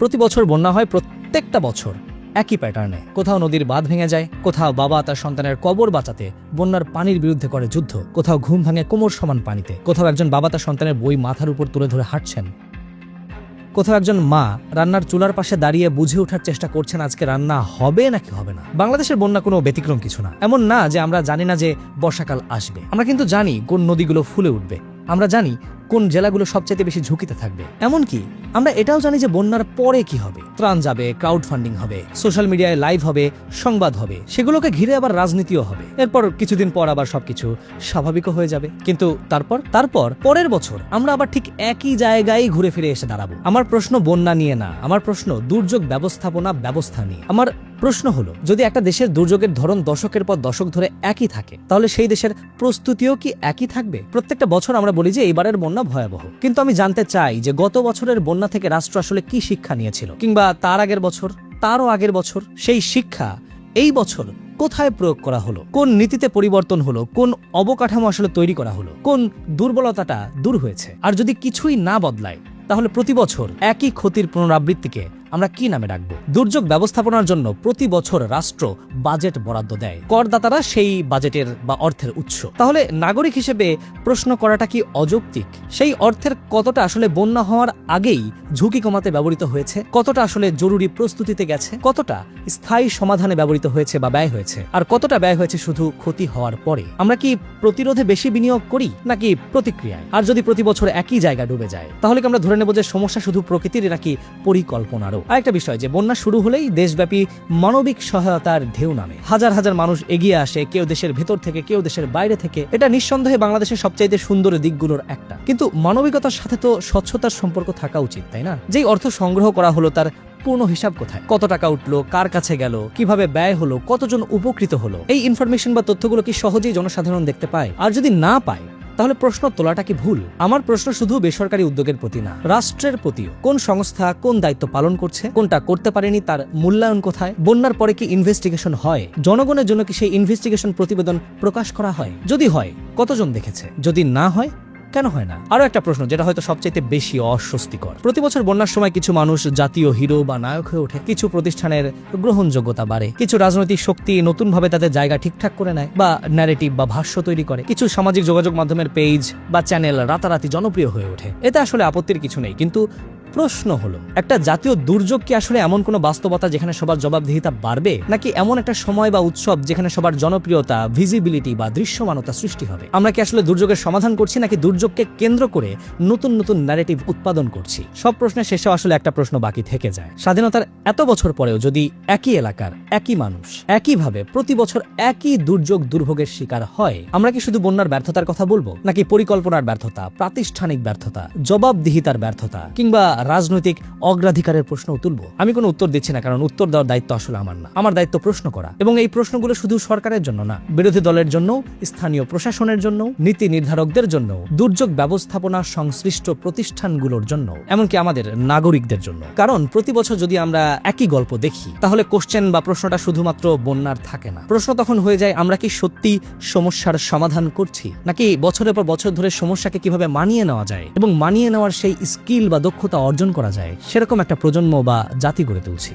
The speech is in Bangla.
প্রতি বছর বন্যা হয় প্রত্যেকটা বছর একই প্যাটার্নে। কোথাও নদীর বাঁধ ভেঙে যায়, কোথাও বাবা তার সন্তানের কবর বাঁচাতে বন্যার পানির বিরুদ্ধে করে যুদ্ধ, কোথাও ঘুম ভাঙে কোমর সমান পানিতে, কোথাও একজন বাবা তার সন্তানের বই মাথার উপর তুলে ধরে হাঁটছেন, কোথাও একজন মা রান্নার চুলার পাশে দাঁড়িয়ে বুঝে ওঠার চেষ্টা করছেন আজকে রান্না হবে নাকি হবে না। বাংলাদেশের বন্যা কোনো ব্যতিক্রম কিছু না। এমন না যে আমরা জানি না যে বর্ষাকাল আসবে, আমরা কিন্তু জানি কোন নদীগুলো ফুলে উঠবে, আমরা জানি কোন জেলাগুলো সবচাইতে বেশি ঝুঁকিতে থাকবে। এমনকি আমরা এটাও জানি যে বন্যার পরে কি হবে। ত্রাণ যাবে, ক্রাউড ফান্ডিং হবে, সোশ্যাল মিডিয়ায় লাইভ হবে, সংবাদ হবে, সেগুলোকে ঘিরে আবার রাজনীতিও হবে। এরপর কিছুদিন পর আবার সবকিছু স্বাভাবিকও হয়ে যাবে। কিন্তু তারপর পরের বছর আমরা আবার ঠিক একই জায়গায় ঘুরে ফিরে এসে দাঁড়াবো। আমার প্রশ্ন বন্যা নিয়ে না, আমার প্রশ্ন দুর্যোগ ব্যবস্থাপনা ব্যবস্থা নিয়ে। আমার প্রশ্ন হলো, যদি একটা দেশের দুর্যোগের ধরন দশকের পর দশক ধরে একই থাকে, তাহলে সেই দেশের প্রস্তুতিও কি একই থাকবে? প্রত্যেকটা বছর আমরা বলি যে এইবারের বন্যা ভয়াবহ, কিন্তু আমি জানতে চাই যে গত বছরের বন্যা থেকে রাষ্ট্র আসলে কি শিক্ষা নিয়েছিল, কিংবা তার আগের বছর, তারও আগের বছর। সেই শিক্ষা এই বছর কোথায় প্রয়োগ করা হলো? কোন নীতিতে পরিবর্তন হলো? কোন অবকাঠামো আসলে তৈরি করা হলো? কোন দুর্বলতাটা দূর হয়েছে? আর যদি কিছুই না বদলায়, তাহলে প্রতি বছর একই ক্ষতির পুনরাবৃত্তিকে আমরা কি নামে রাখবো? দুর্যোগ ব্যবস্থাপনার জন্য প্রতি বছর রাষ্ট্র বাজেট বরাদ্দ দেয়, করদাতারা সেই বাজেটের বা অর্থের উৎস। তাহলে নাগরিক হিসেবে প্রশ্ন করাটা কি অযৌক্তিক? সেই অর্থের কতটা আসলে বন্যা হওয়ার আগেই ঝুঁকি কমাতে ব্যবহৃত হয়েছে, কতটা আসলে জরুরি প্রস্তুতিতে গেছে, কতটা স্থায়ী সমাধানে ব্যবহৃত হয়েছে বা ব্যয় হয়েছে, আর কতটা ব্যয় হয়েছে শুধু ক্ষতি হওয়ার পরে? আমরা কি প্রতিরোধে বেশি বিনিয়োগ করি নাকি প্রতিক্রিয়ায়? আর যদি প্রতি বছর একই জায়গা ডুবে যায়, তাহলে কি আমরা ধরে নেব যে সমস্যা শুধু প্রকৃতির নাকি পরিকল্পনারও? আরেকটা বিষয়, যে বন্যা শুরু হলেই দেশব্যাপী মানবিক সহায়তার ঢেউ নামে। হাজার হাজার মানুষ এগিয়ে আসে, কেউ দেশের ভেতর থেকে, কেউ দেশের বাইরে থেকে। এটা নিঃসন্দেহে বাংলাদেশের সবচাইতে সুন্দর দিকগুলোর একটা। কিন্তু মানবিকতার সাথে তো স্বচ্ছতার সম্পর্ক থাকা উচিত, তাই না? যেই অর্থ সংগ্রহ করা হলো তার পূর্ণ হিসাব কোথায়? কত টাকা উঠলো, কার কাছে গেল, কিভাবে ব্যয় হলো, কতজন উপকৃত হলো? এই ইনফরমেশন বা তথ্যগুলো কি সহজেই জনসাধারণ দেখতে পায়? আর যদি না পায়, তাহলে প্রশ্ন তোলাটা কি ভুল? আমার প্রশ্ন শুধু বেসরকারি উদ্যোগের প্রতি না, রাষ্ট্রের প্রতিও। কোন সংস্থা কোন দায়িত্ব পালন করছে, কোনটা করতে পারেনি, তার মূল্যায়ন কোথায়? বন্যার পরে কি ইনভেস্টিগেশন হয়? জনগণের জন্য কি সেই ইনভেস্টিগেশন প্রতিবেদন প্রকাশ করা হয়? যদি হয়, কতজন দেখেছে? যদি না হয়, কেন হয় না? আরো একটা প্রশ্ন, যেটা হয়তো সবচাইতে বেশি অস্বস্তিকর। প্রতি বছর বন্যার সময় কিছু মানুষ জাতীয় হিরো বা নায়ক হয়ে ওঠে, কিছু প্রতিষ্ঠানের গ্রহণযোগ্যতা বাড়ে, কিছু রাজনৈতিক শক্তি নতুনভাবে তাদের জায়গা ঠিকঠাক করে নেয় বা ন্যারেটিভ বা ভাষ্য তৈরি করে, কিছু সামাজিক যোগাযোগ মাধ্যমের পেজ বা চ্যানেল রাতারাতি জনপ্রিয় হয়ে ওঠে। এতে আসলে আপত্তির কিছু নেই, কিন্তু প্রশ্ন হলো, একটা জাতীয় দুর্যোগ কি আসলে এমন কোনো বাস্তবতা যেখানে সবার জবাবদিহিতা বাড়বে, নাকি এমন একটা সময় বা উৎসব যেখানে সবার জনপ্রিয়তা, ভিজিবিলিটি বা দৃশ্যমানতা সৃষ্টি হবে? আমরা কি আসলে দুর্যোগের সমাধান করছি, নাকি দুর্যোগকে কেন্দ্র করে নতুন নতুন ন্যারেটিভ উৎপাদন করছি? সব প্রশ্নের শেষে আসলে একটা প্রশ্ন বাকি থেকে যায়। স্বাধীনতার এত বছর পরেও যদি একই এলাকার একই মানুষ একইভাবে প্রতি বছর একই দুর্যোগ দুর্ভোগের শিকার হয়, আমরা কি শুধু বন্যার ব্যর্থতার কথা বলবো, নাকি পরিকল্পনার ব্যর্থতা, প্রাতিষ্ঠানিক ব্যর্থতা, জবাবদিহিতার ব্যর্থতা, কিংবা রাজনৈতিক অগ্রাধিকারের প্রশ্ন তুলবো? আমি কোনো উত্তর দিচ্ছি না, কারণ উত্তর দেওয়ার দায়িত্ব আসলে আমার না। আমার দায়িত্ব প্রশ্ন করা, এবং এই প্রশ্নগুলো শুধু সরকারের জন্য না, বিরোধী দলের জন্য, স্থানীয় প্রশাসনের জন্য, নীতি নির্ধারকদের জন্য, দুর্যোগ ব্যবস্থাপনা সংশ্লিষ্ট প্রতিষ্ঠানগুলোর জন্য, এমনকি আমাদের নাগরিকদের জন্য। কারণ প্রতি বছর যদি আমরা একই গল্প দেখি, তাহলে কোশ্চেন বা প্রশ্নটা শুধুমাত্র বন্যার থাকে না। প্রশ্ন তখন হয়ে যায়, আমরা কি সত্যি সমস্যার সমাধান করছি, নাকি বছরের পর বছর ধরে সমস্যাকে কিভাবে মানিয়ে নেওয়া যায় এবং মানিয়ে নেওয়ার সেই স্কিল বা দক্ষতা অর্জন করা যায়, সেরকম একটা প্রজন্ম বা জাতি গড়ে তুলছি।